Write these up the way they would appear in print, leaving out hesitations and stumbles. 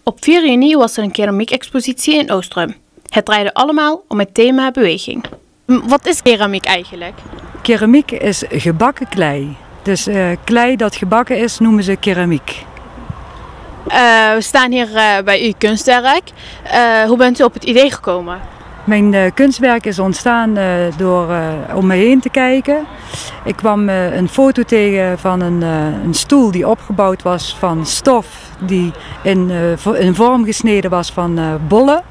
Op 4 juni was er een keramiekexpositie in Oostrum. Het draaide allemaal om het thema beweging. Wat is keramiek eigenlijk? Keramiek is gebakken klei. Dus klei dat gebakken is noemen ze keramiek. We staan hier bij uw kunstwerk. Hoe bent u op het idee gekomen? Mijn kunstwerk is ontstaan door om me heen te kijken. Ik kwam een foto tegen van een stoel die opgebouwd was van stof die in vorm gesneden was van bollen.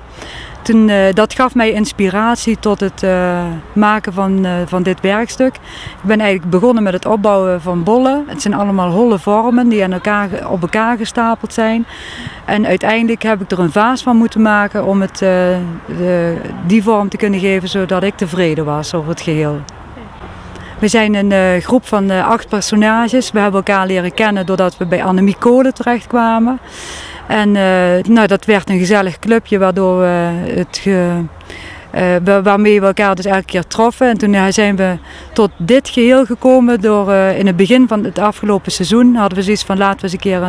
Dat gaf mij inspiratie tot het maken van dit werkstuk. Ik ben eigenlijk begonnen met het opbouwen van bollen. Het zijn allemaal holle vormen die op elkaar gestapeld zijn. En uiteindelijk heb ik er een vaas van moeten maken om het die vorm te kunnen geven zodat ik tevreden was over het geheel. We zijn een groep van 8 personages. We hebben elkaar leren kennen doordat we bij Annemiek Kolen terechtkwamen. En dat werd een gezellig clubje waarmee we elkaar dus elke keer troffen. En toen zijn we tot dit geheel gekomen door in het begin van het afgelopen seizoen hadden we zoiets van laten we eens een keer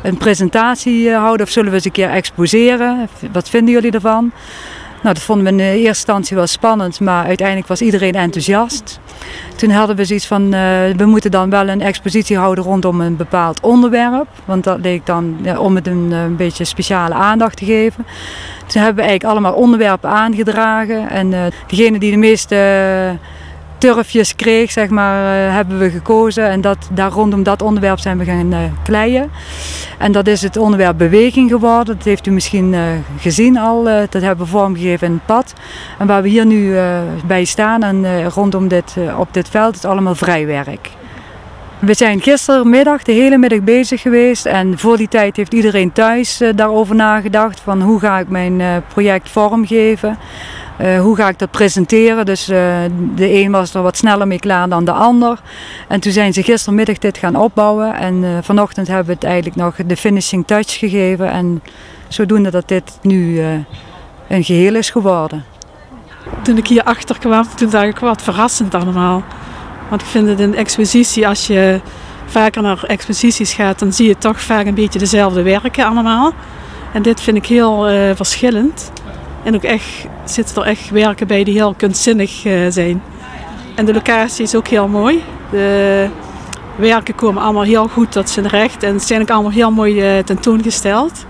een presentatie houden of zullen we eens een keer exposeren. Wat vinden jullie ervan? Nou, dat vonden we in eerste instantie wel spannend, maar uiteindelijk was iedereen enthousiast. Toen hadden we zoiets van, we moeten dan wel een expositie houden rondom een bepaald onderwerp. Want dat leek dan om het een beetje speciale aandacht te geven. Toen hebben we eigenlijk allemaal onderwerpen aangedragen. En degene die de meeste turfjes kreeg, zeg maar, hebben we gekozen. En rondom dat onderwerp zijn we gaan kleien. En dat is het onderwerp beweging geworden. Dat heeft u misschien gezien al. Dat hebben we vormgegeven in het pad. En waar we hier nu bij staan en rondom op dit veld is allemaal vrijwerk. We zijn gistermiddag de hele middag bezig geweest en voor die tijd heeft iedereen thuis daarover nagedacht van hoe ga ik mijn project vormgeven. Hoe ga ik dat presenteren? Dus de een was er wat sneller mee klaar dan de ander. En toen zijn ze gistermiddag dit gaan opbouwen. En vanochtend hebben we het eigenlijk nog de finishing touch gegeven. En zodoende dat dit nu een geheel is geworden. Toen ik hier achter kwam, toen dacht ik wat verrassend allemaal. Want ik vind het in de expositie, als je vaker naar exposities gaat, dan zie je toch vaak een beetje dezelfde werken allemaal. En dit vind ik heel verschillend. En ook zitten er echt werken bij die heel kunstzinnig zijn. En de locatie is ook heel mooi. De werken komen allemaal heel goed tot zijn recht en het zijn ook allemaal heel mooi tentoongesteld.